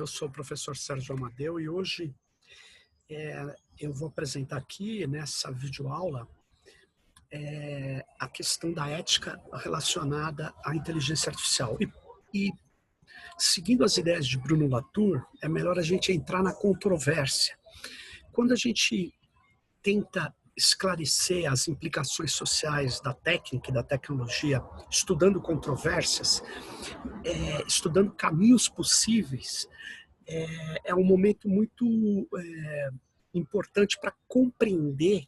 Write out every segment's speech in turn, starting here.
Eu sou o professor Sérgio Amadeu e hoje eu vou apresentar aqui nessa videoaula a questão da ética relacionada à inteligência artificial. E seguindo as ideias de Bruno Latour, é melhor a gente entrar na controvérsia. Quando a gente tenta esclarecer as implicações sociais da técnica e da tecnologia, estudando controvérsias, estudando caminhos possíveis, é um momento muito importante para compreender,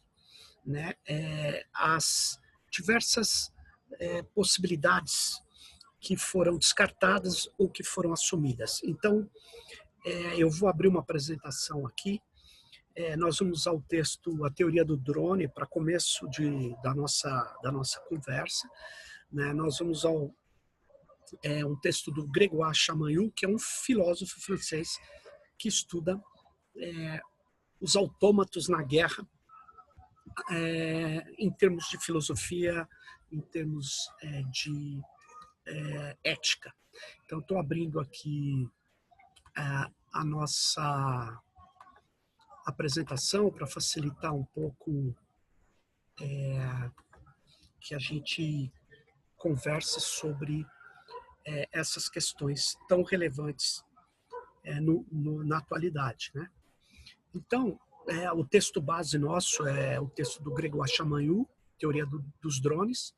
né, as diversas possibilidades que foram descartadas ou que foram assumidas. Então, eu vou abrir uma apresentação aqui. Nós vamos usar o texto A Teoria do Drone para começo da nossa conversa. Né? Nós vamos usar um texto do Grégoire Chamaillou, que é um filósofo francês que estuda os autômatos na guerra, em termos de filosofia, em termos de ética. Então, estou abrindo aqui a nossa apresentação para facilitar um pouco que a gente converse sobre essas questões tão relevantes na atualidade, né? Então, o texto base nosso é o texto do Grégoire Chamaillou, Teoria dos Drones,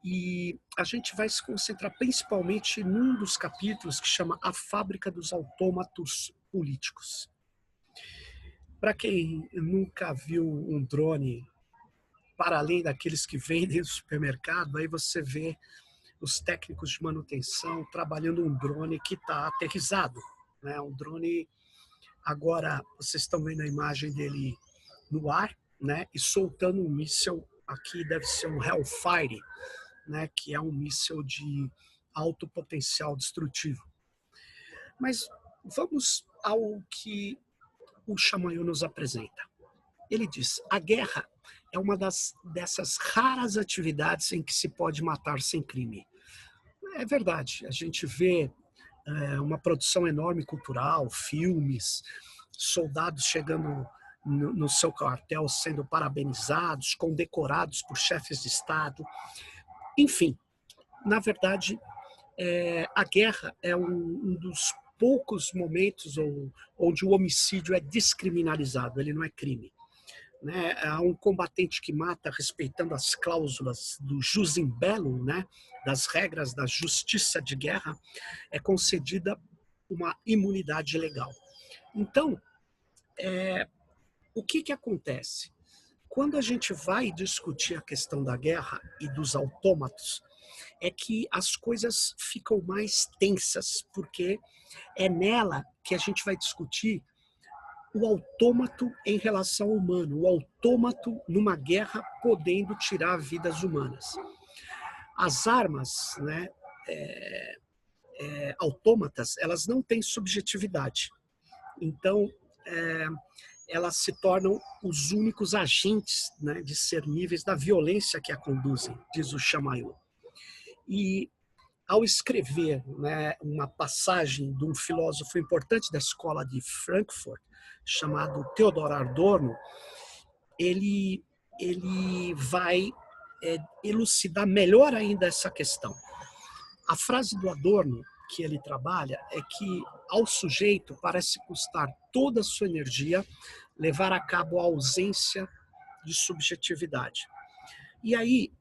e a gente vai se concentrar principalmente num dos capítulos que chama A Fábrica dos Autômatos Políticos. Para quem nunca viu um drone, para além daqueles que vendem no supermercado, aí você vê os técnicos de manutenção trabalhando um drone que está aterrissado, né? Um drone, agora vocês estão vendo a imagem dele no ar, né? E soltando um míssil, aqui deve ser um Hellfire, né? Que é um míssil de alto potencial destrutivo. Mas vamos ao que o Chamaillou nos apresenta. Ele diz: a guerra é uma dessas raras atividades em que se pode matar sem crime. É verdade, a gente vê uma produção enorme cultural, filmes, soldados chegando no seu quartel sendo parabenizados, condecorados por chefes de Estado. Enfim, na verdade, a guerra é um dos poucos momentos onde o homicídio é descriminalizado, ele não é crime. Né? Há um combatente que mata respeitando as cláusulas do jus in bellum, né? Das regras da justiça de guerra, é concedida uma imunidade legal. Então, o que acontece? Quando a gente vai discutir a questão da guerra e dos autômatos, é que as coisas ficam mais tensas, porque é nela que a gente vai discutir o autômato em relação ao humano, o autômato numa guerra podendo tirar vidas humanas. As armas, né, autômatas, elas não têm subjetividade. Então, elas se tornam os únicos agentes, né, discerníveis da violência que a conduzem, diz o Chamaillou. E ao escrever, né, uma passagem de um filósofo importante da escola de Frankfurt, chamado Theodor Adorno, ele vai elucidar melhor ainda essa questão. A frase do Adorno que ele trabalha é que ao sujeito parece custar toda a sua energia levar a cabo a ausência de subjetividade. E aí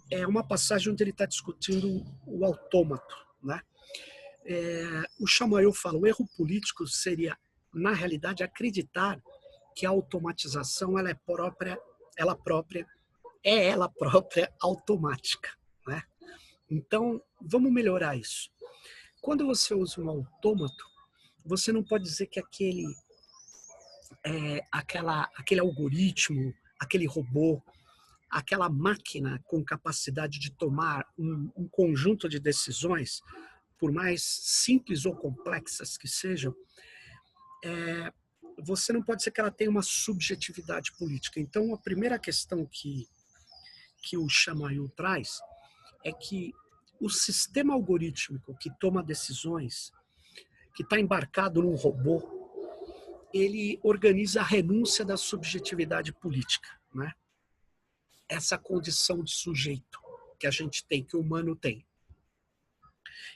é uma passagem onde ele está discutindo o autômato, né? O Chamaillou fala: o erro político seria, na realidade, acreditar que a automatização é ela própria automática, né? Então, vamos melhorar isso. Quando você usa um autômato, você não pode dizer que aquele algoritmo, aquele robô, aquela máquina com capacidade de tomar um conjunto de decisões, por mais simples ou complexas que sejam, você não pode dizer que ela tem uma subjetividade política. Então, a primeira questão que o Chamaillou traz é que o sistema algorítmico que toma decisões que está embarcado num robô, ele organiza a renúncia da subjetividade política, né? Essa condição de sujeito que a gente tem, que o humano tem.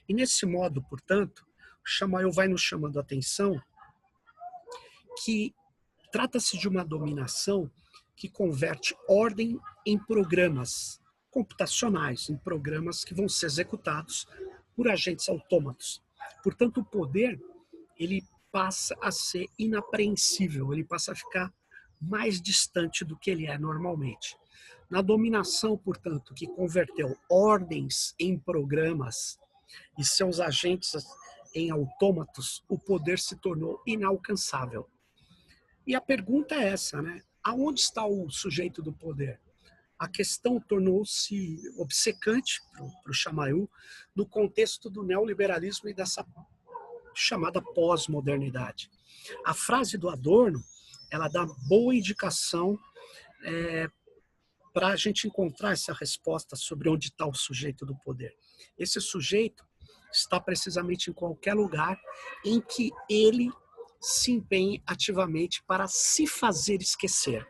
E nesse modo, portanto, o Chamail vai nos chamando a atenção que trata-se de uma dominação que converte ordem em programas computacionais, em programas que vão ser executados por agentes autômatos. Portanto, o poder ele passa a ser inapreensível, ele passa a ficar mais distante do que ele é normalmente. Na dominação, portanto, que converteu ordens em programas e seus agentes em autômatos, o poder se tornou inalcançável. E a pergunta é essa, né? Aonde está o sujeito do poder? A questão tornou-se obcecante para o Chamail no contexto do neoliberalismo e dessa chamada pós-modernidade. A frase do Adorno, ela dá boa indicação para a gente encontrar essa resposta sobre onde está o sujeito do poder. Esse sujeito está precisamente em qualquer lugar em que ele se empenhe ativamente para se fazer esquecer.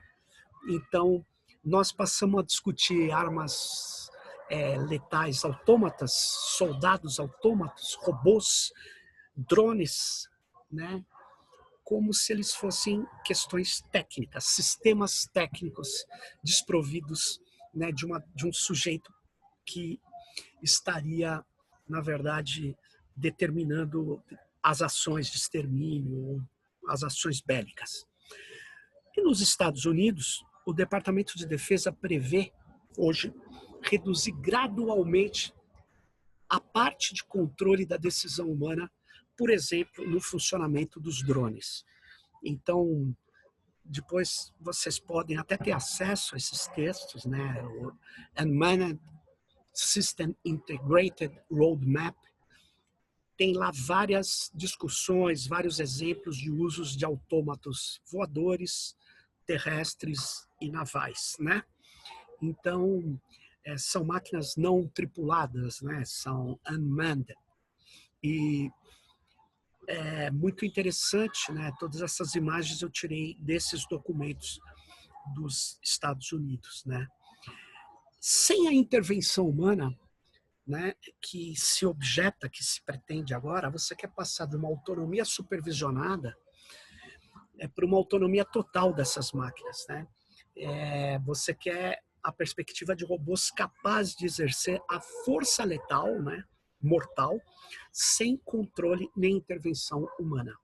Então, nós passamos a discutir armas letais autômatas, soldados autômatos, robôs, drones, né? Como se eles fossem questões técnicas, sistemas técnicos desprovidos, né, de um sujeito que estaria, na verdade, determinando as ações de extermínio, as ações bélicas. E nos Estados Unidos, o Departamento de Defesa prevê, hoje, reduzir gradualmente a parte de controle da decisão humana, por exemplo, no funcionamento dos drones. Então, depois vocês podem até ter acesso a esses textos, né? O Unmanned System Integrated Roadmap tem lá várias discussões, vários exemplos de usos de autômatos voadores, terrestres e navais, né? Então, são máquinas não tripuladas, né? São unmanned. E é muito interessante, né? Todas essas imagens eu tirei desses documentos dos Estados Unidos, né? Sem a intervenção humana, né, que se objeta, que se pretende agora, você quer passar de uma autonomia supervisionada para uma autonomia total dessas máquinas, né? Você quer a perspectiva de robôs capazes de exercer a força letal, né, mortal, sem controle nem intervenção humana.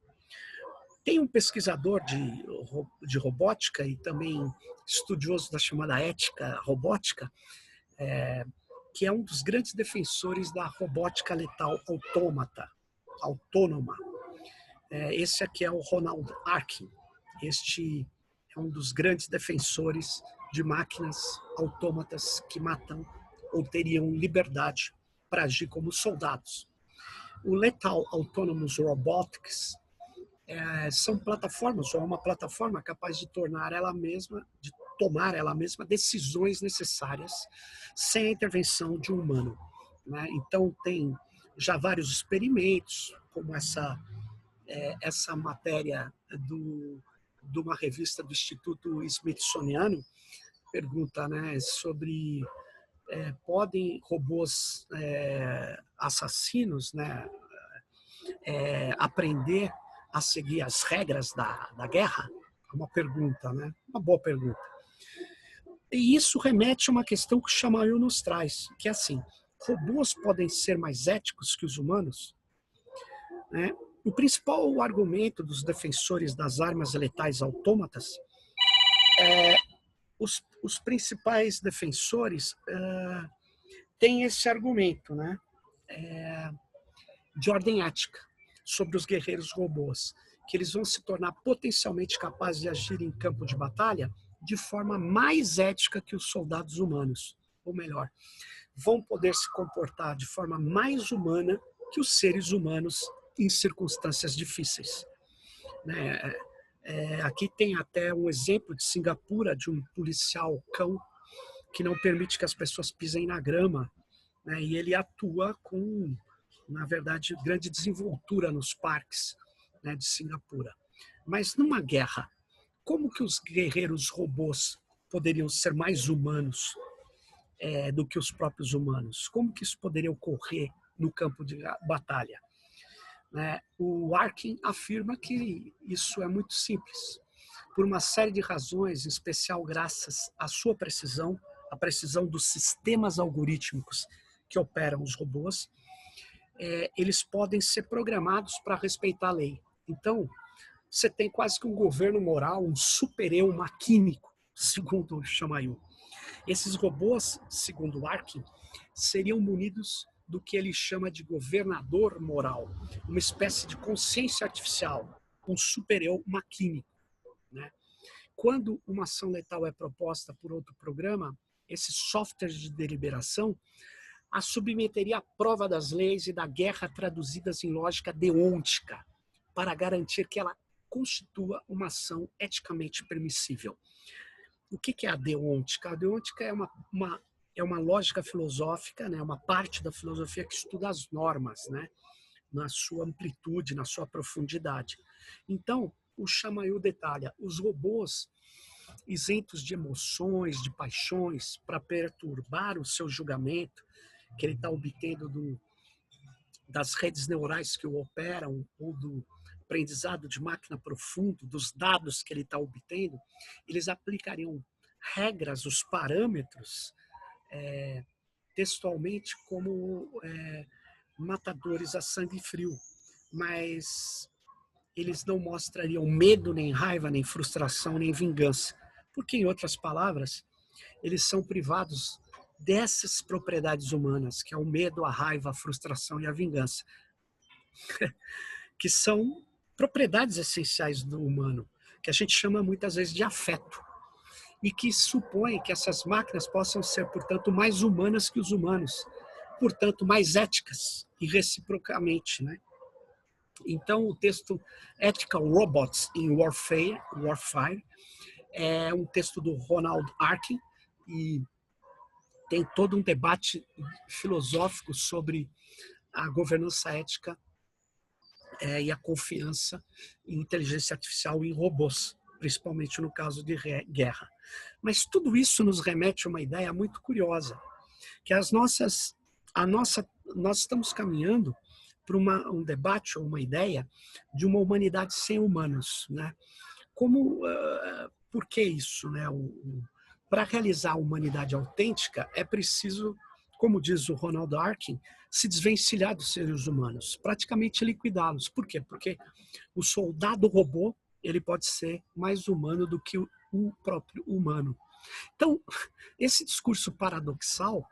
Tem um pesquisador de robótica e também estudioso da chamada ética robótica, que é um dos grandes defensores da robótica letal autônoma. Esse aqui é o Ronald Arkin. Este é um dos grandes defensores de máquinas autômatas que matam ou teriam liberdade para agir como soldados. O Lethal Autonomous Robotics são plataformas, ou é uma plataforma capaz de tomar ela mesma decisões necessárias sem a intervenção de um humano, né? Então tem já vários experimentos, como essa matéria de uma revista do Instituto Smithsoniano pergunta, né, sobre podem robôs assassinos, né, aprender a seguir as regras da guerra? É uma pergunta, né? Uma boa pergunta. E isso remete a uma questão que o Chamail nos traz, que é assim, robôs podem ser mais éticos que os humanos? Né? O principal argumento dos defensores das armas letais autômatas os principais defensores têm esse argumento, né, de ordem ética sobre os guerreiros robôs, que eles vão se tornar potencialmente capazes de agir em campo de batalha de forma mais ética que os soldados humanos, ou melhor, vão poder se comportar de forma mais humana que os seres humanos em circunstâncias difíceis, né? Aqui tem até um exemplo de Singapura, de um policial cão que não permite que as pessoas pisem na grama, né? E ele atua com na verdade, grande desenvoltura nos parques, né, de Singapura. Mas numa guerra, como que os guerreiros robôs poderiam ser mais humanos do que os próprios humanos? Como que isso poderia ocorrer no campo de batalha? Né? O Arkin afirma que isso é muito simples, por uma série de razões, em especial graças à sua precisão, a precisão dos sistemas algorítmicos que operam os robôs, eles podem ser programados para respeitar a lei. Então, você tem quase que um governo moral, um super-eu maquínico, segundo o Chamayou. Esses robôs, segundo Arkin, seriam munidos do que ele chama de governador moral, uma espécie de consciência artificial, um super-eu maquínico. Né? Quando uma ação letal é proposta por outro programa, esse software de deliberação a submeteria à prova das leis e da guerra traduzidas em lógica deôntica, para garantir que ela constitua uma ação eticamente permissível. O que é a deôntica? A deôntica é uma lógica filosófica, né, uma parte da filosofia que estuda as normas, né, na sua amplitude, na sua profundidade. Então, o Chamayou detalha, os robôs isentos de emoções, de paixões, para perturbar o seu julgamento, que ele está obtendo das redes neurais que o operam, ou do aprendizado de máquina profundo, dos dados que ele está obtendo, eles aplicariam regras, os parâmetros, textualmente como matadores a sangue frio, mas eles não mostrariam medo, nem raiva, nem frustração, nem vingança, porque, em outras palavras, eles são privados dessas propriedades humanas, que é o medo, a raiva, a frustração e a vingança, que são propriedades essenciais do humano, que a gente chama muitas vezes de afeto, e que supõe que essas máquinas possam ser, portanto, mais humanas que os humanos, portanto, mais éticas e reciprocamente, né? Então, o texto Ethical Robots in Warfare é um texto do Ronald Arkin e tem todo um debate filosófico sobre a governança ética e a confiança em inteligência artificial e em robôs, principalmente no caso de guerra. Mas tudo isso nos remete a uma ideia muito curiosa, que nós estamos caminhando para um debate ou uma ideia de uma humanidade sem humanos, né? Por que isso, né? Para realizar a humanidade autêntica é preciso, como diz o Ronald Arkin, se desvencilhar dos seres humanos, praticamente liquidá-los. Por quê? Porque o soldado robô ele pode ser mais humano do que o próprio humano. Então, esse discurso paradoxal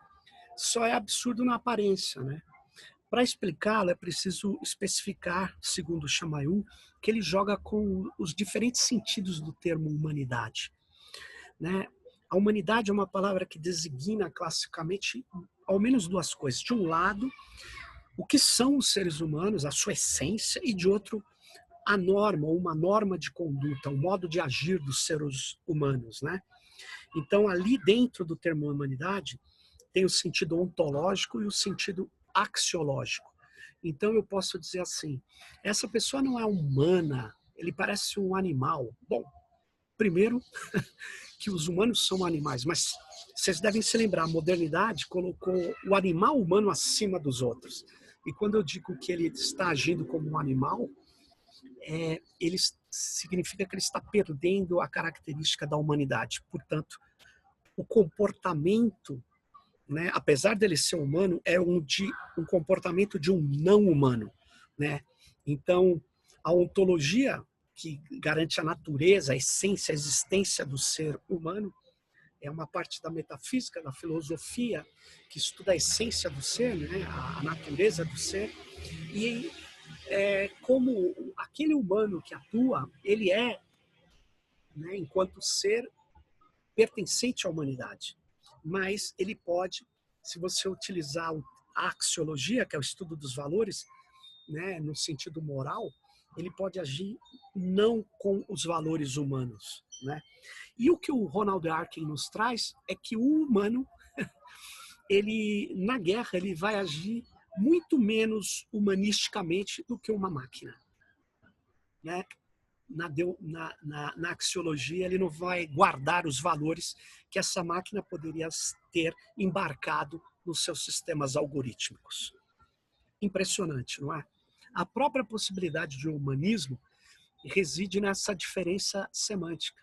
só é absurdo na aparência, né? Para explicá-lo, é preciso especificar, segundo o Chamayou, que ele joga com os diferentes sentidos do termo humanidade. Né? A humanidade é uma palavra que designa classicamente ao menos duas coisas. De um lado, o que são os seres humanos, a sua essência, e de outro, a norma, ou uma norma de conduta, o modo de agir dos seres humanos. Né? Então, ali dentro do termo humanidade, tem o sentido ontológico e o sentido axiológico. Então eu posso dizer assim, essa pessoa não é humana, ele parece um animal. Bom, primeiro que os humanos são animais, mas vocês devem se lembrar, a modernidade colocou o animal humano acima dos outros. E quando eu digo que ele está agindo como um animal, ele significa que ele está perdendo a característica da humanidade. Portanto, o comportamento, né, apesar dele ser humano, é um comportamento de um não humano. Né? Então, a ontologia, que garante a natureza, a essência, a existência do ser humano, é uma parte da metafísica, da filosofia, que estuda a essência do ser, né, a natureza do ser, e como aquele humano que atua, ele é, né, enquanto ser, pertencente à humanidade. Mas ele pode, se você utilizar a axiologia, que é o estudo dos valores, né, no sentido moral, ele pode agir não com os valores humanos. Né? E o que o Ronald Arkin nos traz é que o humano, ele, na guerra, ele vai agir muito menos humanisticamente do que uma máquina, né? Na axiologia, ele não vai guardar os valores que essa máquina poderia ter embarcado nos seus sistemas algorítmicos. Impressionante, não é? A própria possibilidade de humanismo reside nessa diferença semântica,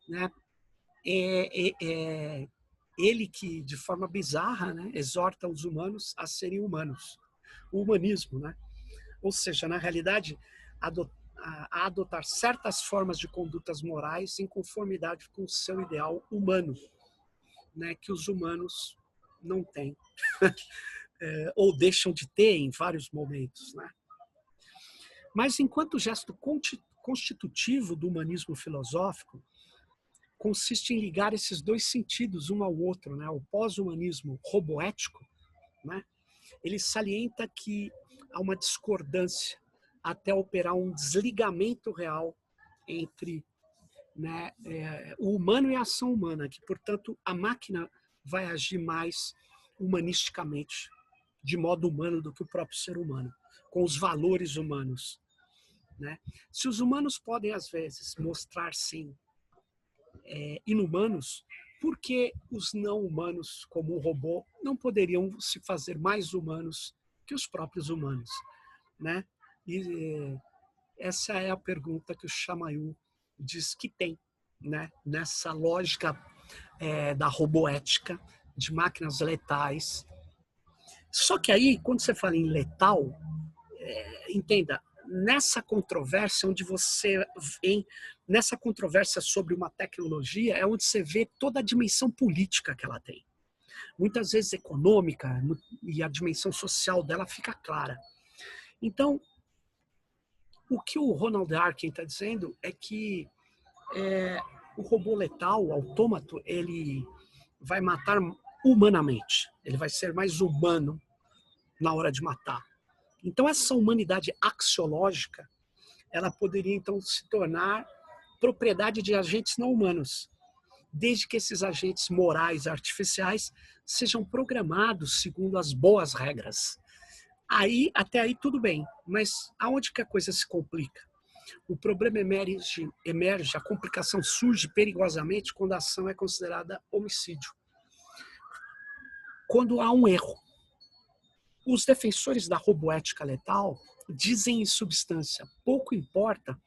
né? Ele que, de forma bizarra, né, exorta os humanos a serem humanos. O humanismo, né? Ou seja, na realidade, a adotar certas formas de condutas morais em conformidade com o seu ideal humano, né, que os humanos não têm, ou deixam de ter em vários momentos, né? Mas enquanto o gesto constitutivo do humanismo filosófico consiste em ligar esses dois sentidos um ao outro, né? O pós-humanismo roboético, né? Ele salienta que há uma discordância até operar um desligamento real entre, né, o humano e a ação humana, que, portanto, a máquina vai agir mais humanisticamente, de modo humano do que o próprio ser humano, com os valores humanos, né? Se os humanos podem, às vezes, mostrar-se inumanos, por que os não-humanos, como o robô, não poderiam se fazer mais humanos que os próprios humanos, né? E essa é a pergunta que o Chamail diz que tem, né? Nessa lógica da roboética, de máquinas letais. Só que aí, quando você fala em letal, entenda, nessa controvérsia onde você nessa controvérsia sobre uma tecnologia é onde você vê toda a dimensão política que ela tem. Muitas vezes econômica, e a dimensão social dela fica clara. Então, o que o Ronald Arkin está dizendo é que o robô letal, o autômato, ele vai matar humanamente. Ele vai ser mais humano na hora de matar. Então, essa humanidade axiológica, ela poderia, então, se tornar propriedade de agentes não humanos, desde que esses agentes morais artificiais sejam programados segundo as boas regras. Aí, até aí tudo bem, mas aonde que a coisa se complica? O problema emerge, a complicação surge perigosamente quando a ação é considerada homicídio. Quando há um erro. Os defensores da roboética letal dizem em substância, pouco importa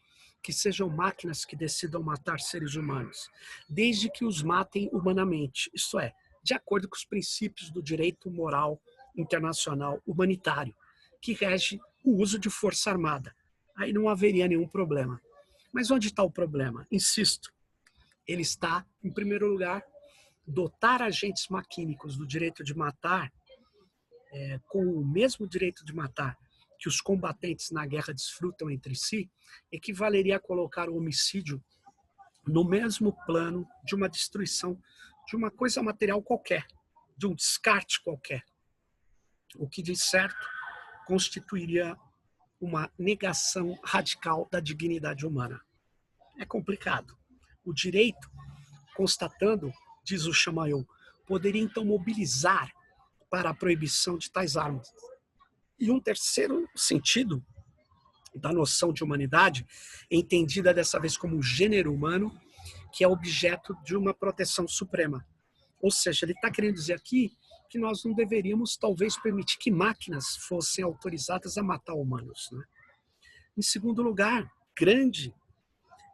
que sejam máquinas que decidam matar seres humanos, desde que os matem humanamente, isto é, de acordo com os princípios do direito moral internacional humanitário, que rege o uso de força armada. Aí não haveria nenhum problema. Mas onde está o problema? Insisto, ele está, em primeiro lugar, dotar agentes maquínicos do direito de matar com o mesmo direito de matar que os combatentes na guerra desfrutam entre si, equivaleria a colocar o homicídio no mesmo plano de uma destruição de uma coisa material qualquer, de um descarte qualquer. O que, de certo, constituiria uma negação radical da dignidade humana. É complicado. O direito, constatando, diz o Chamail, poderia então mobilizar para a proibição de tais armas. E um terceiro sentido da noção de humanidade, entendida dessa vez como o gênero humano, que é objeto de uma proteção suprema. Ou seja, ele está querendo dizer aqui que nós não deveríamos, talvez, permitir que máquinas fossem autorizadas a matar humanos, né? Em segundo lugar, grande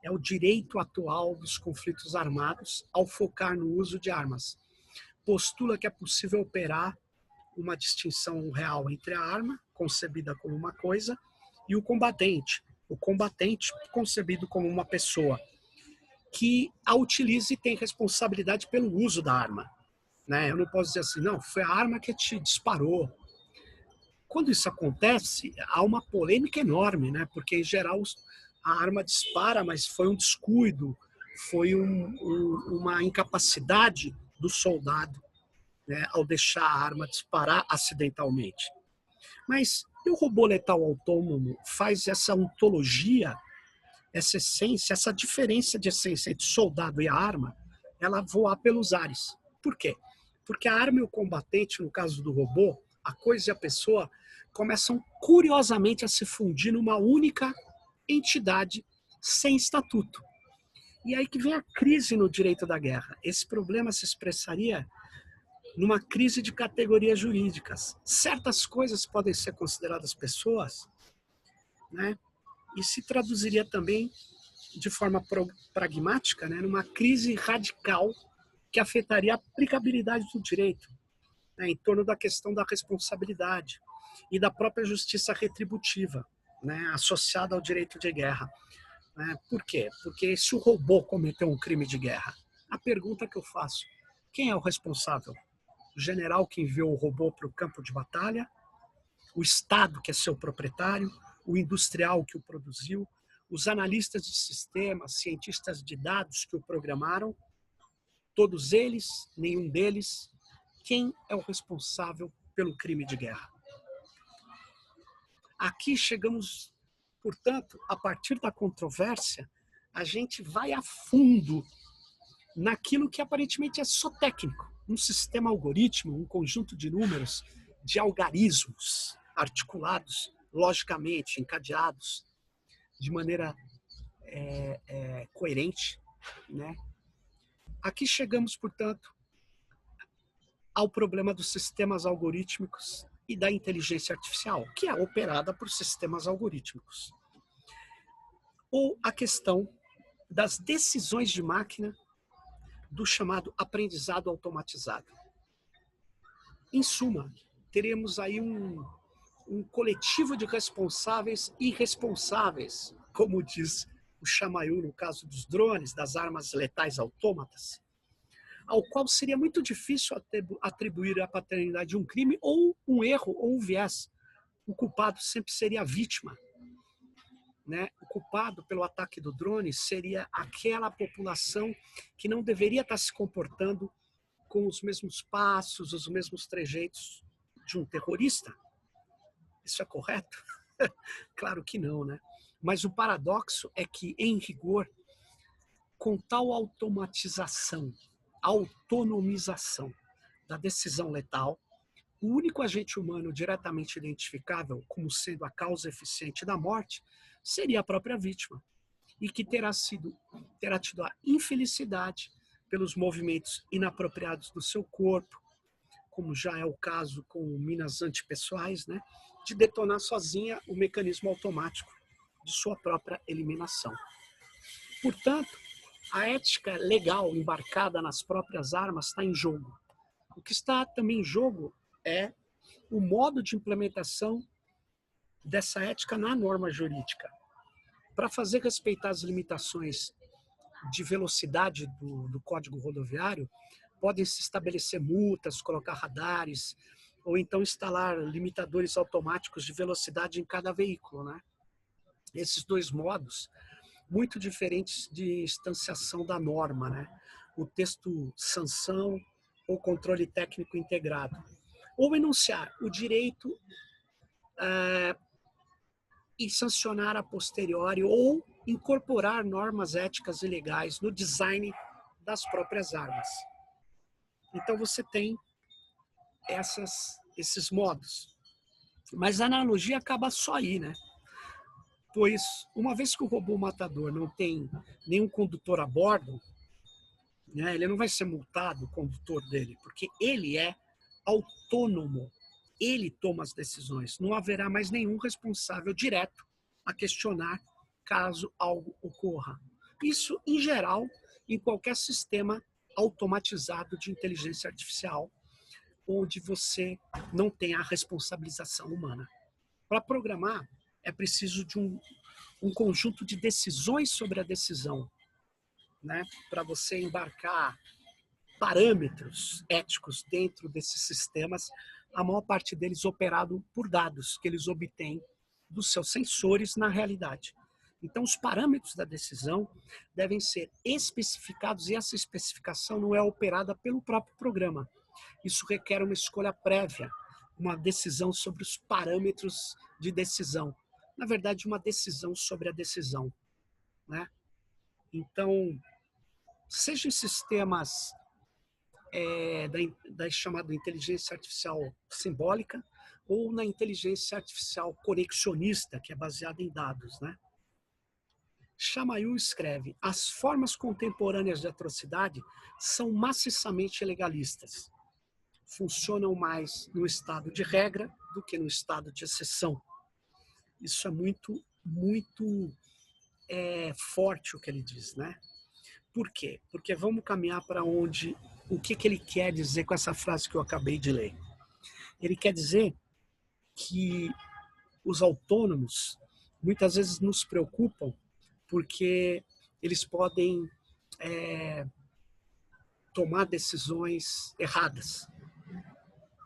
é o direito atual dos conflitos armados ao focar no uso de armas. Postula que é possível operar uma distinção real entre a arma, concebida como uma coisa, e o combatente concebido como uma pessoa, que a utiliza e tem responsabilidade pelo uso da arma, né? Eu não posso dizer assim, não, foi a arma que te disparou. Quando isso acontece, há uma polêmica enorme, né? Porque, em geral, a arma dispara, mas foi um descuido, foi uma incapacidade do soldado, né, ao deixar a arma disparar acidentalmente. Mas e o robô letal autônomo faz essa ontologia, essa essência, essa diferença de essência entre o soldado e a arma, ela voar pelos ares. Por quê? Porque a arma e o combatente, no caso do robô, a coisa e a pessoa, começam curiosamente a se fundir numa única entidade sem estatuto. E aí que vem a crise no direito da guerra. Esse problema se expressaria numa crise de categorias jurídicas. Certas coisas podem ser consideradas pessoas, né? E se traduziria também de forma pragmática, né, numa crise radical que afetaria a aplicabilidade do direito, né, em torno da questão da responsabilidade e da própria justiça retributiva, né, associada ao direito de guerra. Né? Por quê? Porque se o robô cometeu um crime de guerra, a pergunta que eu faço, quem é o responsável? O general que enviou o robô para o campo de batalha? O Estado, que é seu proprietário? O industrial que o produziu? Os analistas de sistemas, cientistas de dados que o programaram? Todos eles? Nenhum deles? Quem é o responsável pelo crime de guerra? Aqui chegamos, portanto, a partir da controvérsia, a gente vai a fundo naquilo que aparentemente é só técnico. Um sistema algoritmo, um conjunto de números, de algarismos articulados, logicamente, encadeados, de maneira coerente, né? Aqui chegamos, portanto, ao problema dos sistemas algorítmicos e da inteligência artificial, que é operada por sistemas algorítmicos. Ou a questão das decisões de máquina do chamado aprendizado automatizado. Em suma, teremos aí um coletivo de responsáveis irresponsáveis, como diz o Chamayu no caso dos drones, das armas letais autômatas, ao qual seria muito difícil atribuir a paternidade de um crime ou um erro ou um viés. O culpado sempre seria a vítima. Né? O culpado pelo ataque do drone seria aquela população que não deveria estar se comportando com os mesmos passos, os mesmos trejeitos de um terrorista. Isso é correto? Claro que não, né? Mas o paradoxo é que, em rigor, com tal automatização, autonomização da decisão letal, o único agente humano diretamente identificável como sendo a causa eficiente da morte seria a própria vítima, e que terá tido a infelicidade pelos movimentos inapropriados do seu corpo, como já é o caso com minas antipessoais, né, de detonar sozinha o mecanismo automático de sua própria eliminação. Portanto, a ética legal embarcada nas próprias armas está em jogo. O que está também em jogo é o modo de implementação dessa ética na norma jurídica. Para fazer respeitar as limitações de velocidade do Código Rodoviário, podem se estabelecer multas, colocar radares, ou então instalar limitadores automáticos de velocidade em cada veículo, né? Esses dois modos, muito diferentes de instanciação da norma, né? O texto sanção ou controle técnico integrado. Ou enunciar o direito e sancionar a posteriori ou incorporar normas éticas e legais no design das próprias armas. Então você tem esses modos. Mas a analogia acaba só aí, né? Pois uma vez que o robô matador não tem nenhum condutor a bordo, né, ele não vai ser multado, o condutor dele, porque ele é autônomo. Ele toma as decisões. Não haverá mais nenhum responsável direto a questionar caso algo ocorra. Isso, em geral, em qualquer sistema automatizado de inteligência artificial, onde você não tem a responsabilização humana. Para programar, é preciso de um conjunto de decisões sobre a decisão, né? Para você embarcar parâmetros éticos dentro desses sistemas, a maior parte deles operado por dados que eles obtêm dos seus sensores na realidade. Então, os parâmetros da decisão devem ser especificados e essa especificação não é operada pelo próprio programa. Isso requer uma escolha prévia, uma decisão sobre os parâmetros de decisão. Na verdade, uma decisão sobre a decisão, né? Então, seja em sistemas da chamada inteligência artificial simbólica ou na inteligência artificial conexionista, que é baseada em dados, né? Chamail escreve: as formas contemporâneas de atrocidade são maciçamente legalistas. Funcionam mais no estado de regra do que no estado de exceção. Isso é muito forte o que ele diz, né? Por quê? Porque vamos caminhar para onde, o que ele quer dizer com essa frase que eu acabei de ler. Ele quer dizer que os autônomos muitas vezes nos preocupam porque eles podem tomar decisões erradas,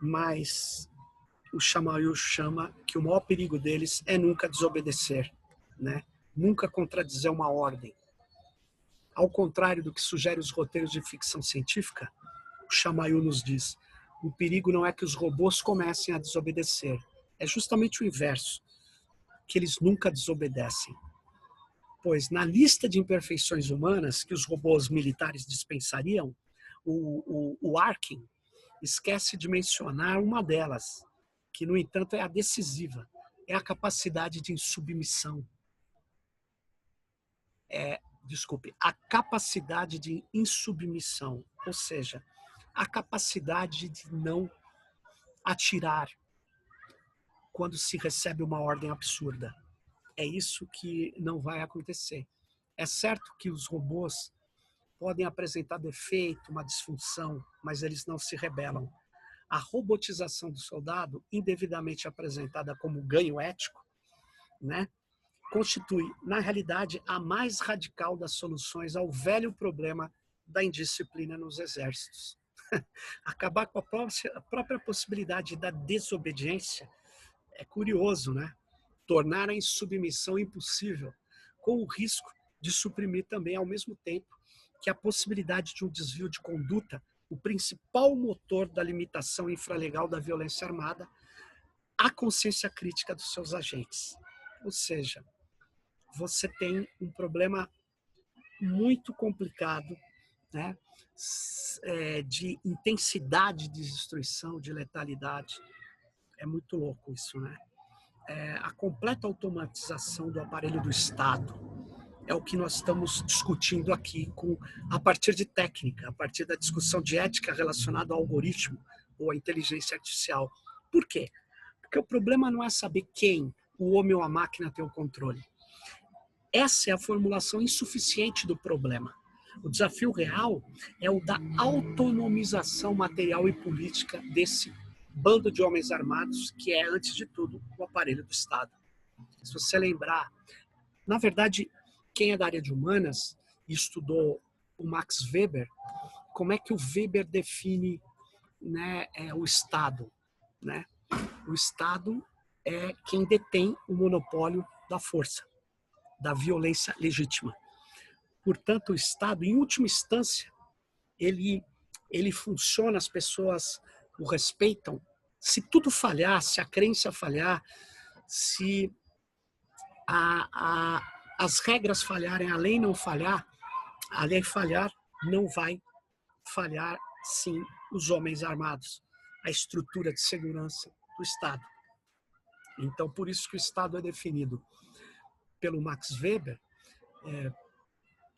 mas o Chamail chama que o maior perigo deles é nunca desobedecer, né? Nunca contradizer uma ordem. Ao contrário do que sugere os roteiros de ficção científica, o Chamail nos diz: o perigo não é que os robôs comecem a desobedecer, é justamente o inverso, que eles nunca desobedecem. Pois na lista de imperfeições humanas que os robôs militares dispensariam, o Arkin esquece de mencionar uma delas, que, no entanto, é a decisiva, é a capacidade de insubmissão. A capacidade de insubmissão, ou seja, a capacidade de não atirar quando se recebe uma ordem absurda. É isso que não vai acontecer. É certo que os robôs podem apresentar defeito, uma disfunção, mas eles não se rebelam. A robotização do soldado, indevidamente apresentada como ganho ético, né, constitui, na realidade, a mais radical das soluções ao velho problema da indisciplina nos exércitos. Acabar com a própria possibilidade da desobediência é curioso, né? Tornar a insubmissão impossível, com o risco de suprimir também, ao mesmo tempo, que a possibilidade de um desvio de conduta, o principal motor da limitação infralegal da violência armada, a consciência crítica dos seus agentes. Ou seja, você tem um problema muito complicado, né, de intensidade de destruição, de letalidade. É muito louco isso, né? A completa automatização do aparelho do Estado é o que nós estamos discutindo aqui a partir de técnica, a partir da discussão de ética relacionada ao algoritmo ou à inteligência artificial. Por quê? Porque o problema não é saber quem, o homem ou a máquina, tem o controle. Essa é a formulação insuficiente do problema. O desafio real é o da autonomização material e política desse bando de homens armados, que é, antes de tudo, o aparelho do Estado. Se você lembrar, na verdade, quem é da área de humanas e estudou o Max Weber, como é que o Weber define, né, o Estado, né? O Estado é quem detém o monopólio da força, da violência legítima. Portanto, o Estado, em última instância, ele funciona, as pessoas o respeitam. Se tudo falhar, se a crença falhar, se as regras falharem, a lei não falhar, a lei falhar, não vai falhar, sim, os homens armados, a estrutura de segurança do Estado. Então, por isso que o Estado é definido pelo Max Weber.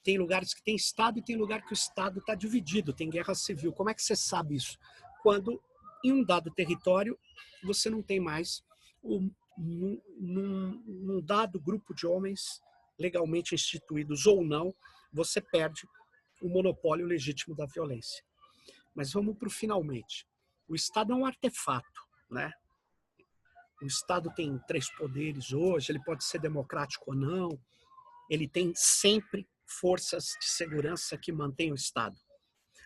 Tem lugares que tem Estado e tem lugar que o Estado está dividido, tem guerra civil. Como é que você sabe isso? Quando, em um dado território, você não tem mais num dado grupo de homens legalmente instituídos ou não, você perde o monopólio legítimo da violência. Mas vamos para o finalmente. O Estado é um artefato, né? O Estado tem 3 poderes hoje, ele pode ser democrático ou não, ele tem sempre forças de segurança que mantêm o Estado.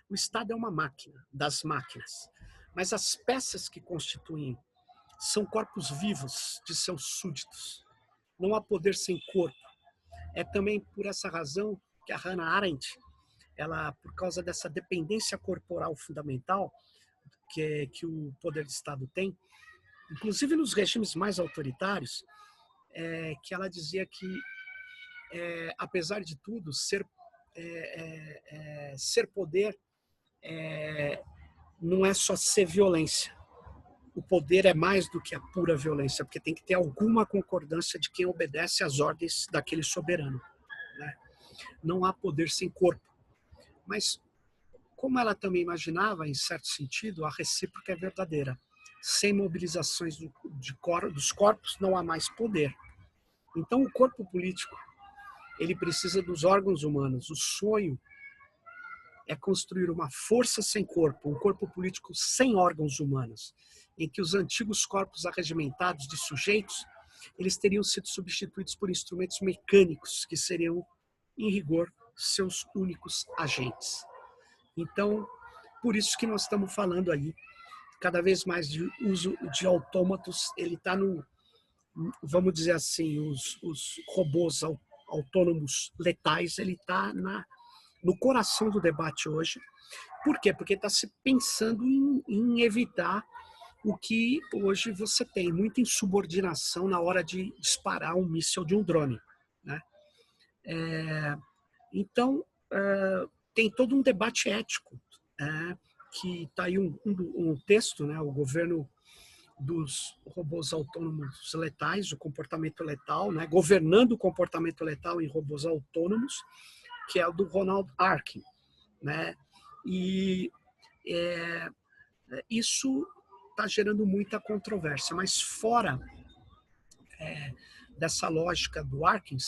O Estado é uma máquina das máquinas, mas as peças que constituem são corpos vivos de seus súditos. Não há poder sem corpo. É também por essa razão que a Hannah Arendt, ela, por causa dessa dependência corporal fundamental que o poder de Estado tem, inclusive nos regimes mais autoritários, que ela dizia que, apesar de tudo, ser poder não é só ser violência. O poder é mais do que a pura violência, porque tem que ter alguma concordância de quem obedece às ordens daquele soberano, né? Não há poder sem corpo. Mas, como ela também imaginava, em certo sentido, a recíproca é verdadeira. Sem mobilizações dos corpos, não há mais poder. Então, o corpo político, ele precisa dos órgãos humanos. O sonho é construir uma força sem corpo, um corpo político sem órgãos humanos, em que os antigos corpos arregimentados de sujeitos, eles teriam sido substituídos por instrumentos mecânicos, que seriam, em rigor, seus únicos agentes. Então, por isso que nós estamos falando aí, cada vez mais de uso de autômatos, ele está no, vamos dizer assim, os robôs autônomos letais, ele está no coração do debate hoje. Por quê? Porque está se pensando em evitar o que hoje você tem, muita insubordinação na hora de disparar um míssil de um drone, né? Então, tem todo um debate ético, que está aí um texto, né? O governo dos robôs autônomos letais, o comportamento letal, né? Governando o comportamento letal em robôs autônomos, que é o do Ronald Arkin, né? E isso está gerando muita controvérsia, mas fora dessa lógica do Arkin,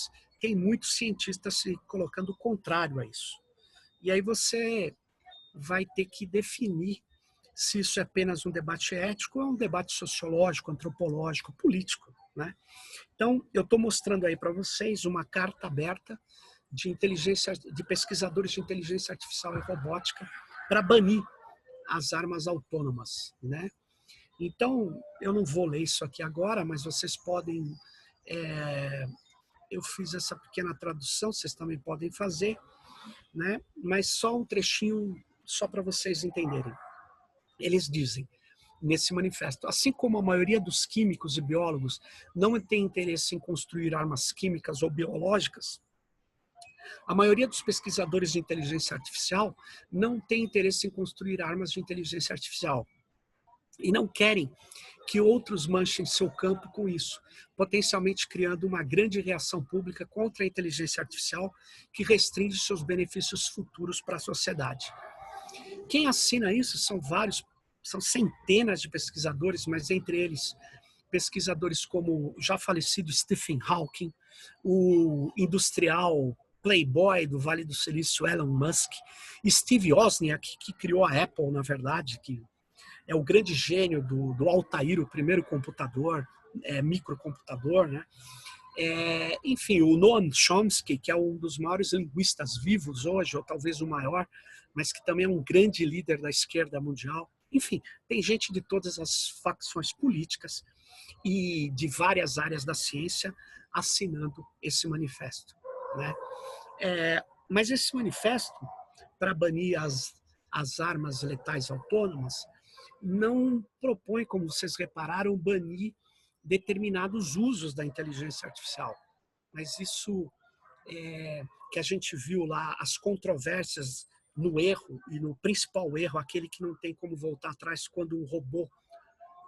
tem muitos cientistas se colocando contrário a isso. E aí você vai ter que definir se isso é apenas um debate ético ou é um debate sociológico, antropológico, político, né? Então, eu estou mostrando aí para vocês uma carta aberta de pesquisadores de inteligência artificial e robótica para banir as armas autônomas, né? Então, eu não vou ler isso aqui agora, mas vocês podem... eu fiz essa pequena tradução, vocês também podem fazer, né? Mas só um trechinho, só para vocês entenderem. Eles dizem, nesse manifesto, assim como a maioria dos químicos e biólogos não tem interesse em construir armas químicas ou biológicas, a maioria dos pesquisadores de inteligência artificial não tem interesse em construir armas de inteligência artificial. E não querem que outros manchem seu campo com isso, potencialmente criando uma grande reação pública contra a inteligência artificial que restringe seus benefícios futuros para a sociedade. Quem assina isso são centenas de pesquisadores, mas entre eles pesquisadores como o já falecido Stephen Hawking, o industrial playboy do Vale do Silício Elon Musk, Steve Wozniak, que criou a Apple, na verdade, que é o grande gênio do Altair, o primeiro computador, microcomputador, né? Enfim, o Noam Chomsky, que é um dos maiores linguistas vivos hoje, ou talvez o maior, mas que também é um grande líder da esquerda mundial. Enfim, tem gente de todas as facções políticas e de várias áreas da ciência assinando esse manifesto, né? Mas esse manifesto, para banir as armas letais autônomas, não propõe, como vocês repararam, banir determinados usos da inteligência artificial. Mas isso que a gente viu lá, as controvérsias no erro, e no principal erro, aquele que não tem como voltar atrás quando um robô,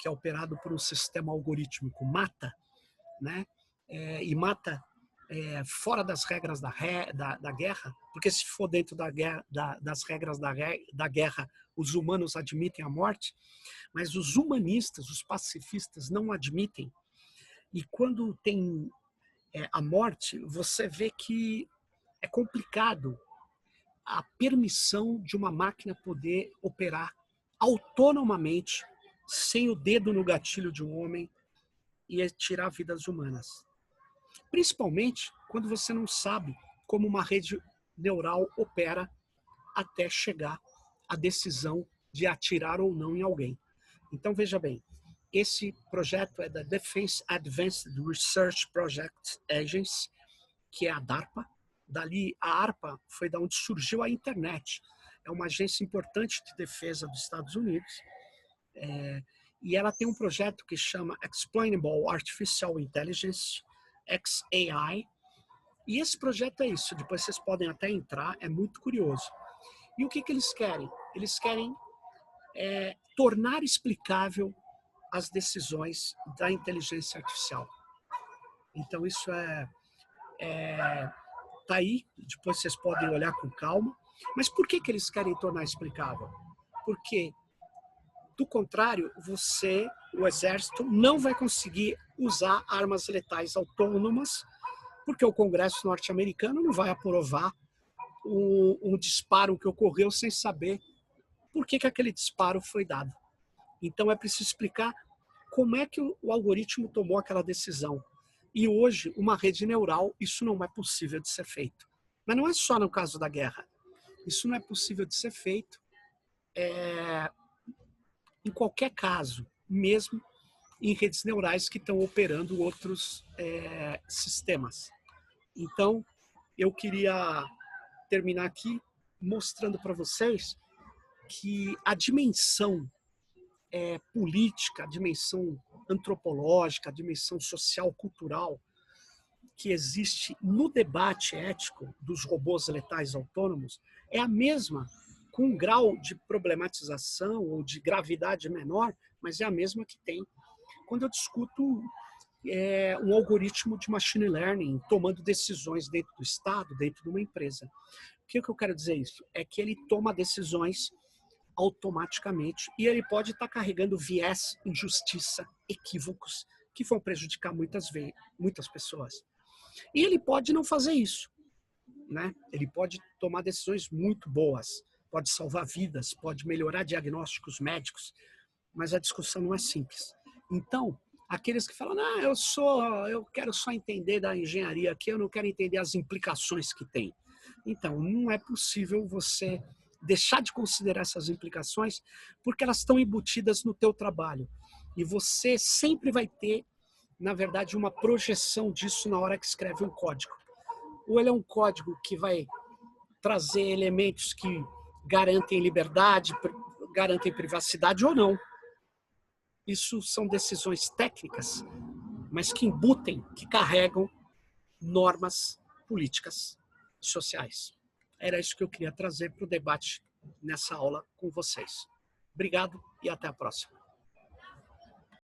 que é operado por um sistema algorítmico, mata, né? E mata fora das regras da guerra, porque se for dentro das regras da guerra, os humanos admitem a morte, mas os humanistas, os pacifistas não admitem. E quando tem a morte, você vê que é complicado a permissão de uma máquina poder operar autonomamente, sem o dedo no gatilho de um homem, e tirar vidas humanas. Principalmente quando você não sabe como uma rede neural opera até chegar à decisão de atirar ou não em alguém. Então, veja bem, esse projeto é da Defense Advanced Research Project Agency, que é a DARPA. Dali, a ARPA foi da onde surgiu a internet. É uma agência importante de defesa dos Estados Unidos. E ela tem um projeto que chama Explainable Artificial Intelligence, XAI. E esse projeto é isso. Depois vocês podem até entrar, é muito curioso. E o que eles querem? Eles querem tornar explicável as decisões da inteligência artificial. Então, isso tá aí, depois vocês podem olhar com calma. Mas por que eles querem tornar explicável? Porque, do contrário, o exército, não vai conseguir usar armas letais autônomas, porque o Congresso norte-americano não vai aprovar um disparo que ocorreu sem saber por que aquele disparo foi dado. Então é preciso explicar como é que o algoritmo tomou aquela decisão. E hoje, uma rede neural, isso não é possível de ser feito. Mas não é só no caso da guerra. Isso não é possível de ser feito em qualquer caso, mesmo em redes neurais que estão operando outros sistemas. Então, eu queria terminar aqui mostrando para vocês que a dimensão política, a dimensão antropológica, a dimensão social, cultural que existe no debate ético dos robôs letais autônomos é a mesma, com um grau de problematização ou de gravidade menor, mas é a mesma que tem quando eu discuto um algoritmo de machine learning tomando decisões dentro do Estado, dentro de uma empresa. O que eu quero dizer isso? É que ele toma decisões automaticamente e ele pode estar carregando viés, injustiça, equívocos que vão prejudicar muitas pessoas. E ele pode não fazer isso, né? Ele pode tomar decisões muito boas, pode salvar vidas, pode melhorar diagnósticos médicos, mas a discussão não é simples. Então, aqueles que falam, eu quero só entender da engenharia aqui, eu não quero entender as implicações que tem. Então, não é possível você deixar de considerar essas implicações, porque elas estão embutidas no teu trabalho. E você sempre vai ter, na verdade, uma projeção disso na hora que escreve um código. Ou ele é um código que vai trazer elementos que garantem liberdade, garantem privacidade ou não. Isso são decisões técnicas, mas que embutem, que carregam normas políticas e sociais. Era isso que eu queria trazer para o debate nessa aula com vocês. Obrigado e até a próxima.